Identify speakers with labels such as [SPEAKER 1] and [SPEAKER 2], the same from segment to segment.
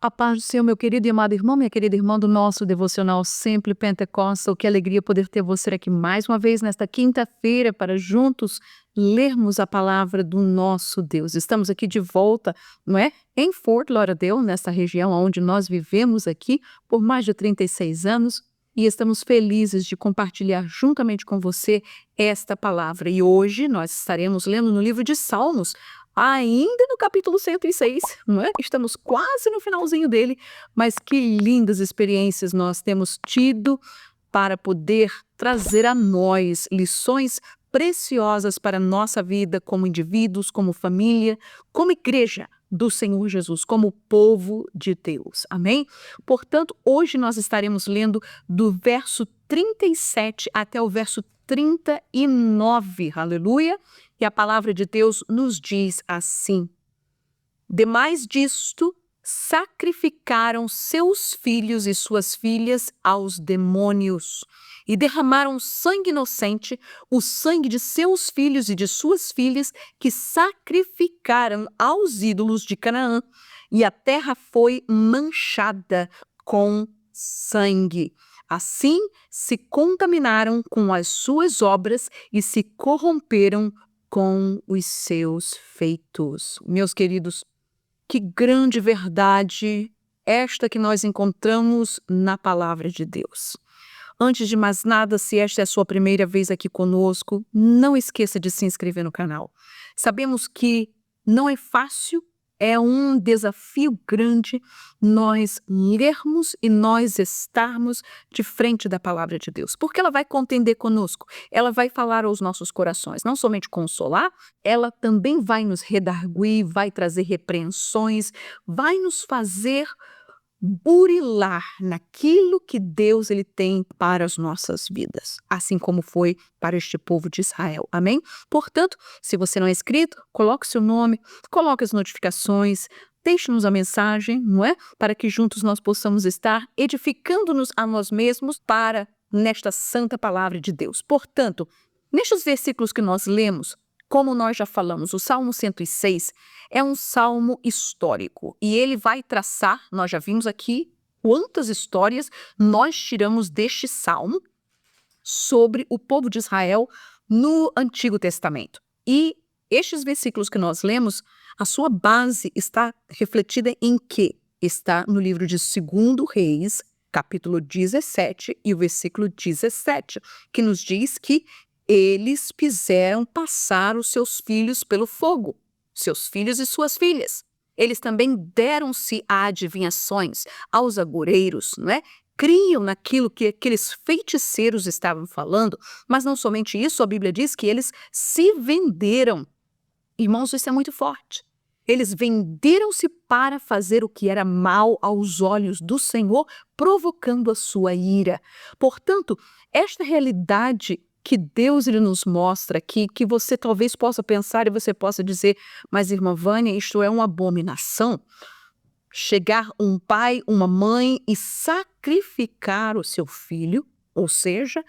[SPEAKER 1] A paz do Senhor, meu querido e amado irmão, minha querida irmã do nosso devocional Sempre Pentecostal. Que alegria poder ter você aqui mais uma vez nesta quinta-feira para juntos lermos a palavra do nosso Deus. Estamos aqui de volta, não é? Em Fort Lauderdale, nessa região onde nós vivemos aqui por mais de 36 anos e estamos felizes de compartilhar juntamente com você esta palavra. E hoje nós estaremos lendo no livro de Salmos, ainda no capítulo 106, não é? Estamos quase no finalzinho dele, mas que lindas experiências nós temos tido para poder trazer a nós lições preciosas para a nossa vida como indivíduos, como família, como igreja do Senhor Jesus, como povo de Deus. Amém? Portanto, hoje nós estaremos lendo do verso 37 até o verso 39. Aleluia! E a palavra de Deus nos diz assim: demais disto, sacrificaram seus filhos e suas filhas aos demônios e derramaram sangue inocente, o sangue de seus filhos e de suas filhas, que sacrificaram aos ídolos de Canaã, e a terra foi manchada com sangue. Assim se contaminaram com as suas obras e se corromperam com os seus feitos. Meus queridos, que grande verdade esta que nós encontramos na palavra de Deus. Antes de mais nada, se esta é a sua primeira vez aqui conosco, não esqueça de se inscrever no canal. Sabemos que não é fácil, é um desafio grande nós lermos e nós estarmos de frente da palavra de Deus, porque ela vai contender conosco, ela vai falar aos nossos corações, não somente consolar, ela também vai nos redarguir, vai trazer repreensões, vai nos fazer burilar naquilo que Deus ele tem para as nossas vidas, assim como foi para este povo de Israel. Amém? Portanto, se você não é inscrito, coloque seu nome, coloque as notificações, deixe-nos a mensagem, não é? Para que juntos nós possamos estar edificando-nos a nós mesmos para nesta santa palavra de Deus. Portanto, nestes versículos que nós lemos, como nós já falamos, o Salmo 106 é um salmo histórico e ele vai traçar, nós já vimos aqui quantas histórias nós tiramos deste salmo sobre o povo de Israel no Antigo Testamento. E estes versículos que nós lemos, a sua base está refletida em quê? Está no livro de 2 Reis, capítulo 17 e o versículo 17, que nos diz que eles fizeram passar os seus filhos pelo fogo, seus filhos e suas filhas. Eles também deram-se a adivinhações, aos agoureiros, não é? Criam naquilo que aqueles feiticeiros estavam falando, mas não somente isso, a Bíblia diz que eles se venderam. Irmãos, isso é muito forte. Eles venderam-se para fazer o que era mal aos olhos do Senhor, provocando a sua ira. Portanto, esta realidade que Deus ele nos mostra aqui, que você talvez possa pensar e você possa dizer, mas irmã Vânia, isto é uma abominação? Chegar um pai, uma mãe e sacrificar o seu filho, ou seja,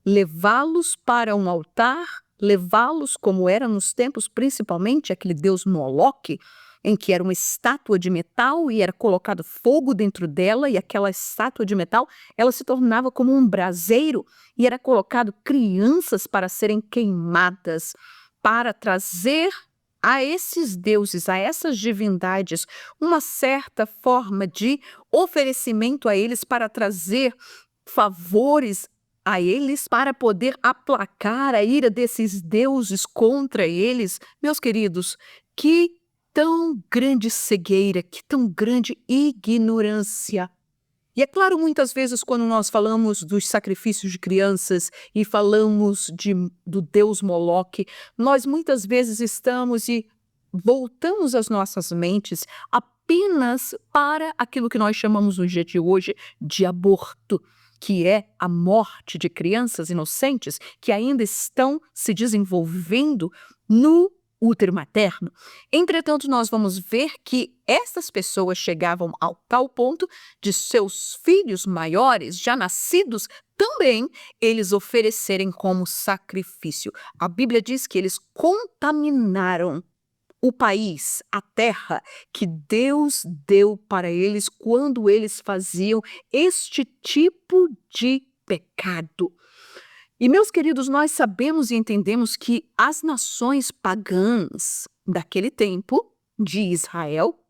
[SPEAKER 1] levá-los para um altar, levá-los como era nos tempos, principalmente aquele deus Moloque, em que era uma estátua de metal e era colocado fogo dentro dela, e aquela estátua de metal, ela se tornava como um braseiro e era colocado crianças para serem queimadas, para trazer a esses deuses, a essas divindades, uma certa forma de oferecimento a eles para trazer favores a eles, para poder aplacar a ira desses deuses contra eles. Meus queridos, que tão grande cegueira, que tão grande ignorância. E é claro, muitas vezes quando nós falamos dos sacrifícios de crianças e falamos do deus Moloque, nós muitas vezes estamos e voltamos as nossas mentes apenas para aquilo que nós chamamos no dia de hoje de aborto, que é a morte de crianças inocentes que ainda estão se desenvolvendo no útero materno. Entretanto, nós vamos ver que essas pessoas chegavam ao tal ponto de seus filhos maiores, já nascidos, também eles oferecerem como sacrifício. A Bíblia diz que eles contaminaram o país, a terra que Deus deu para eles quando eles faziam este tipo de pecado. E, meus queridos, nós sabemos e entendemos que as nações pagãs daquele tempo de Israel,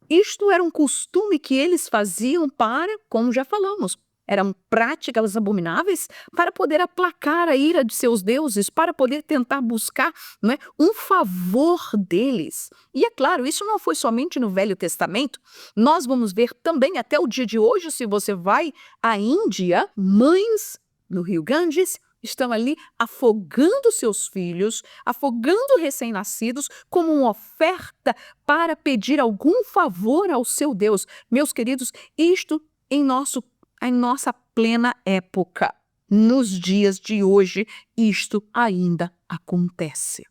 [SPEAKER 1] isto era um costume que eles faziam para, como já falamos, eram práticas abomináveis para poder aplacar a ira de seus deuses, para poder tentar buscar, não é, um favor deles. E é claro, isso não foi somente no Velho Testamento. Nós vamos ver também até o dia de hoje, se você vai à Índia, mães no Rio Ganges estão ali afogando seus filhos, afogando recém-nascidos como uma oferta para pedir algum favor ao seu Deus. Meus queridos, isto em nossa plena época, nos dias de hoje, isto ainda acontece.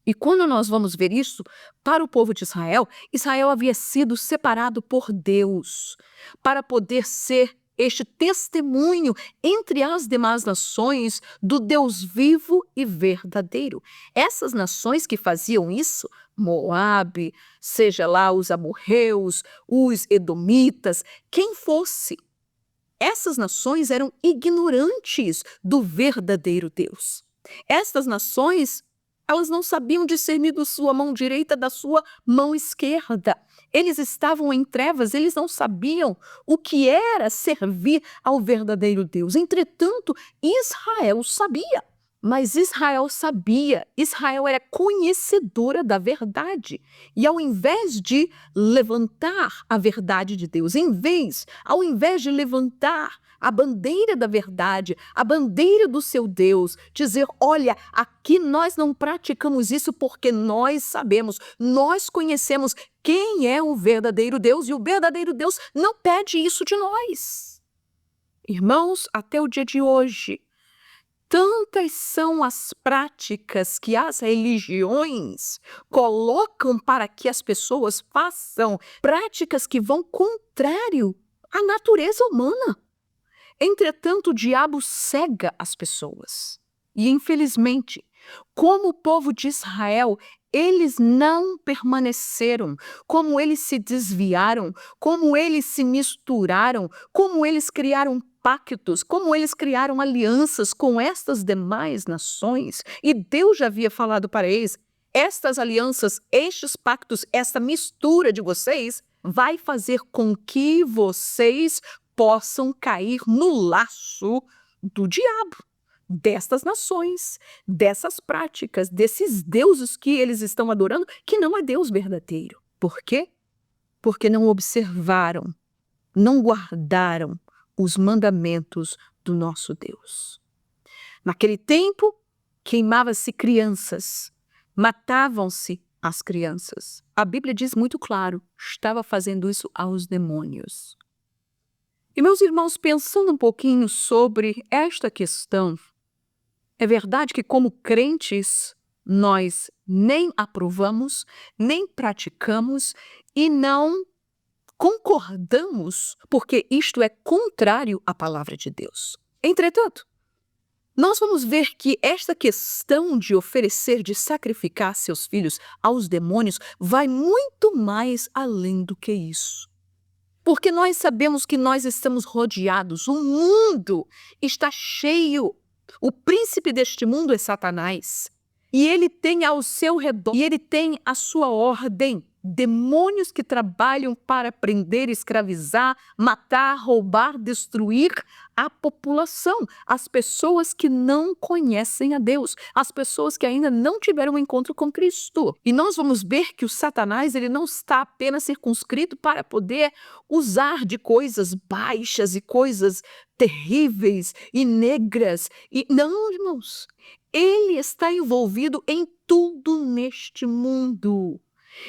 [SPEAKER 1] E quando nós vamos ver isso, para o povo de Israel, Israel havia sido separado por Deus para poder ser este testemunho entre as demais nações do Deus vivo e verdadeiro. Essas nações que faziam isso, Moabe, seja lá os amorreus, os edomitas, quem fosse, essas nações eram ignorantes do verdadeiro Deus. Estas nações, elas não sabiam discernir da sua mão direita da sua mão esquerda. Eles estavam em trevas, eles não sabiam o que era servir ao verdadeiro Deus. Entretanto, Israel sabia. Mas Israel sabia, Israel era conhecedora da verdade. E ao invés de levantar a verdade de Deus, ao invés de levantar a bandeira da verdade, a bandeira do seu Deus, dizer, olha, aqui nós não praticamos isso porque nós sabemos, nós conhecemos quem é o verdadeiro Deus e o verdadeiro Deus não pede isso de nós. Irmãos, até o dia de hoje, tantas são as práticas que as religiões colocam para que as pessoas façam, práticas que vão contrário à natureza humana. Entretanto, o diabo cega as pessoas. E, infelizmente, como o povo de Israel, eles não permaneceram, como eles se desviaram, como eles se misturaram, como eles criaram pactos, como eles criaram alianças com estas demais nações. E Deus já havia falado para eles, estas alianças, estes pactos, essa mistura de vocês vai fazer com que vocês possam cair no laço do diabo, destas nações, dessas práticas, desses deuses que eles estão adorando, que não é Deus verdadeiro. Por quê? Porque não observaram, não guardaram os mandamentos do nosso Deus. Naquele tempo, queimava-se crianças, matavam-se as crianças. A Bíblia diz muito claro, estava fazendo isso aos demônios. E, meus irmãos, pensando um pouquinho sobre esta questão, é verdade que como crentes nós nem aprovamos, nem praticamos e não concordamos, porque isto é contrário à palavra de Deus. Entretanto, nós vamos ver que esta questão de oferecer, de sacrificar seus filhos aos demônios vai muito mais além do que isso. Porque nós sabemos que nós estamos rodeados, o mundo está cheio. O príncipe deste mundo é Satanás. E ele tem ao seu redor, e ele tem a sua ordem, demônios que trabalham para prender, escravizar, matar, roubar, destruir a população, as pessoas que não conhecem a Deus, as pessoas que ainda não tiveram um encontro com Cristo. E nós vamos ver que o Satanás ele não está apenas circunscrito para poder usar de coisas baixas e coisas terríveis e negras. E não, irmãos, ele está envolvido em tudo neste mundo.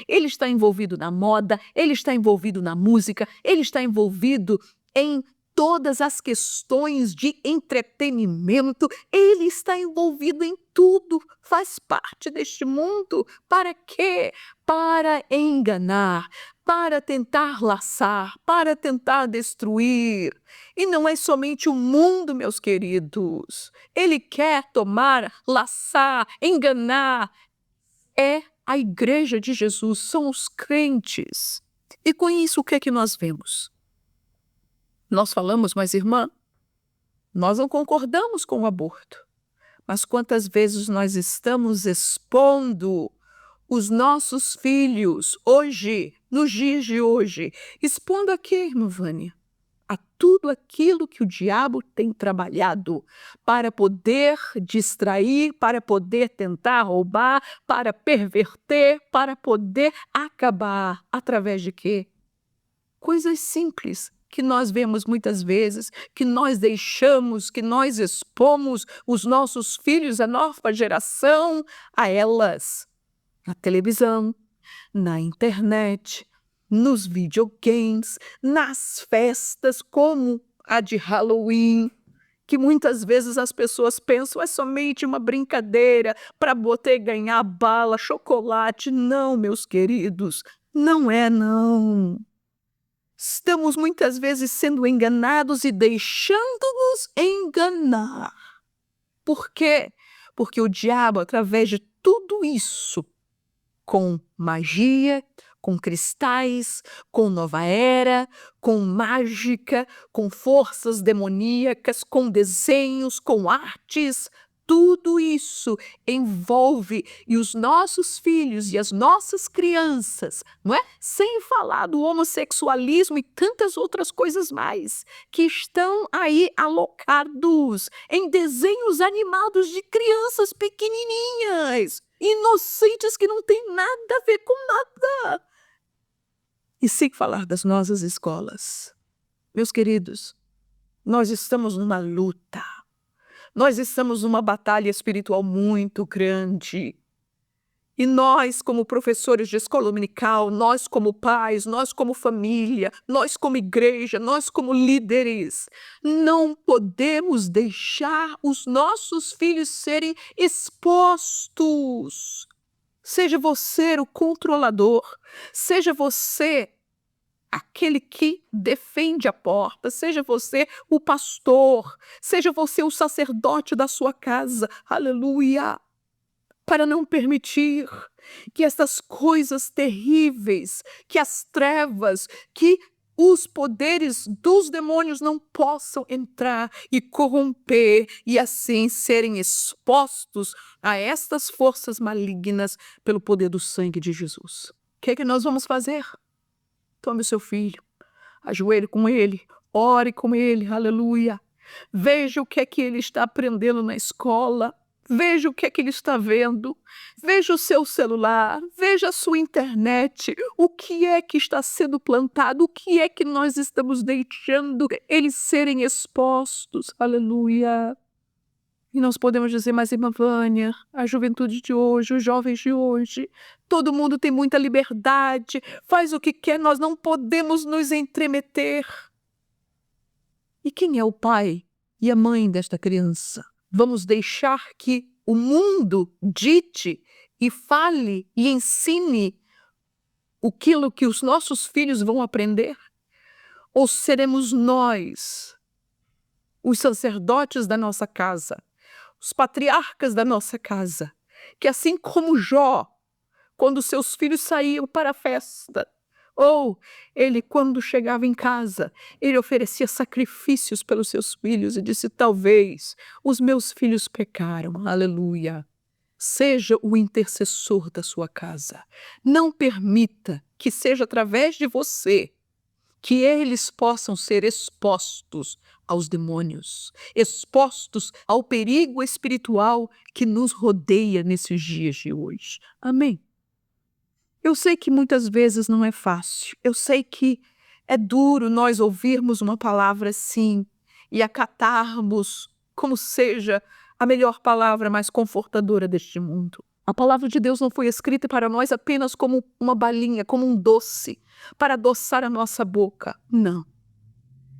[SPEAKER 1] Ele está envolvido na moda, ele está envolvido na música, ele está envolvido em todas as questões de entretenimento, ele está envolvido em tudo, faz parte deste mundo. Para quê? Para enganar, para tentar laçar, para tentar destruir. E não é somente o mundo, meus queridos. Ele quer tomar, laçar, enganar. É a igreja de Jesus, são os crentes. E com isso, o que é que nós vemos? Nós falamos, mas irmã, nós não concordamos com o aborto. Mas quantas vezes nós estamos expondo os nossos filhos hoje, nos dias de hoje, expondo a quê, irmã Vânia? A tudo aquilo que o diabo tem trabalhado para poder distrair, para poder tentar roubar, para perverter, para poder acabar. Através de quê? Coisas simples que nós vemos muitas vezes, que nós deixamos, que nós expomos os nossos filhos, a nova geração, a elas. Na televisão, na internet, nos videogames, nas festas como a de Halloween, que muitas vezes as pessoas pensam é somente uma brincadeira para poder ganhar bala, chocolate. Não, meus queridos, não é não. Estamos muitas vezes sendo enganados e deixando-nos enganar. Por quê? Porque o diabo, através de tudo isso, com magia, com cristais, com nova era, com mágica, com forças demoníacas, com desenhos, com artes, tudo isso envolve e os nossos filhos e as nossas crianças, não é? Sem falar do homossexualismo e tantas outras coisas mais, que estão aí alocados em desenhos animados de crianças pequenininhas, inocentes, que não tem nada a ver com nada. E sem falar das nossas escolas. Meus queridos, nós estamos numa luta. Nós estamos numa batalha espiritual muito grande. E nós, como professores de escola dominical, nós como pais, nós como família, nós como igreja, nós como líderes, não podemos deixar os nossos filhos serem expostos. Seja você o controlador, seja você aquele que defende a porta, seja você o pastor, seja você o sacerdote da sua casa, aleluia, para não permitir que essas coisas terríveis, que as trevas, que os poderes dos demônios não possam entrar e corromper e assim serem expostos a estas forças malignas pelo poder do sangue de Jesus. O que é que nós vamos fazer? Tome o seu filho, ajoelhe com ele, ore com ele, aleluia. Veja o que é que ele está aprendendo na escola, veja o que é que ele está vendo, veja o seu celular, veja a sua internet, o que é que está sendo plantado, o que é que nós estamos deixando eles serem expostos, aleluia. E nós podemos dizer, mas irmã Vânia, a juventude de hoje, os jovens de hoje, todo mundo tem muita liberdade, faz o que quer, nós não podemos nos entremeter. E quem é o pai e a mãe desta criança? Vamos deixar que o mundo dite e fale e ensine aquilo que os nossos filhos vão aprender? Ou seremos nós, os sacerdotes da nossa casa, os patriarcas da nossa casa, que assim como Jó, quando seus filhos saíam para a festa, ou ele, quando chegava em casa, ele oferecia sacrifícios pelos seus filhos e disse, talvez os meus filhos pecaram, aleluia. Seja o intercessor da sua casa. Não permita que seja através de você que eles possam ser expostos aos demônios, expostos ao perigo espiritual que nos rodeia nesses dias de hoje. Amém? Eu sei que muitas vezes não é fácil, eu sei que é duro nós ouvirmos uma palavra assim e acatarmos como seja a melhor palavra mais confortadora deste mundo. A palavra de Deus não foi escrita para nós apenas como uma balinha, como um doce, para adoçar a nossa boca. Não.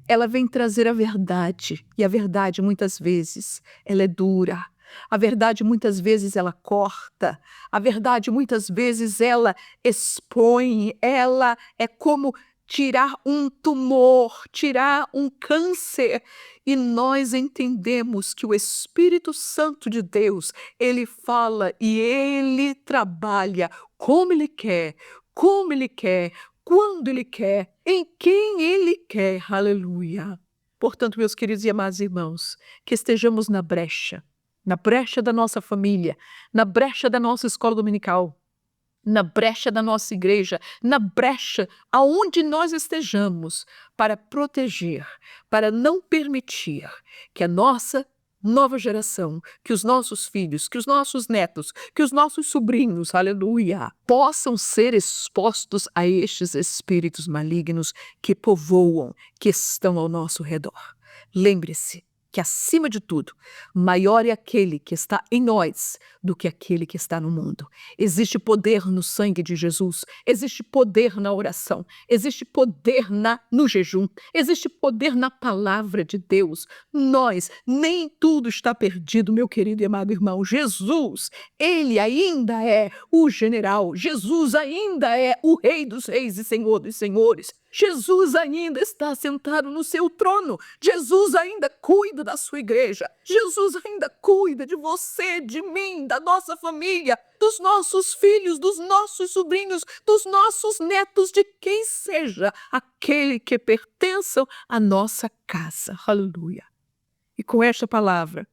[SPEAKER 1] Ela vem trazer a verdade, e a verdade muitas vezes ela é dura. A verdade muitas vezes ela corta, a verdade muitas vezes ela expõe, ela é como tirar um tumor, tirar um câncer. E nós entendemos que o Espírito Santo de Deus, ele fala e ele trabalha como ele quer, quando ele quer, em quem ele quer. Aleluia. Portanto, meus queridos e amados irmãos, que estejamos na brecha da nossa família, na brecha da nossa escola dominical, na brecha da nossa igreja, na brecha aonde nós estejamos, para proteger, para não permitir que a nossa nova geração, que os nossos filhos, que os nossos netos, que os nossos sobrinhos, aleluia, possam ser expostos a estes espíritos malignos que povoam, que estão ao nosso redor. Lembre-se que, acima de tudo, maior é aquele que está em nós do que aquele que está no mundo. Existe poder no sangue de Jesus, existe poder na oração, existe poder no jejum, existe poder na palavra de Deus. Nem tudo está perdido, meu querido e amado irmão. Jesus, ele ainda é o general, Jesus ainda é o Rei dos reis e Senhor dos senhores. Jesus ainda está sentado no seu trono. Jesus ainda cuida da sua igreja. Jesus ainda cuida de você, de mim, da nossa família, dos nossos filhos, dos nossos sobrinhos, dos nossos netos, de quem seja aquele que pertença à nossa casa. Aleluia. E com esta palavra,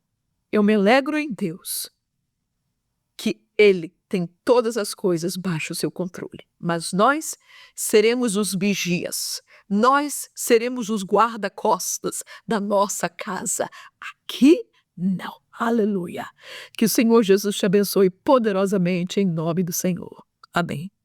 [SPEAKER 1] eu me alegro em Deus, que Ele tem todas as coisas baixo o seu controle. Mas nós seremos os vigias, nós seremos os guarda-costas da nossa casa. Aqui, não. Aleluia. Que o Senhor Jesus te abençoe poderosamente em nome do Senhor. Amém.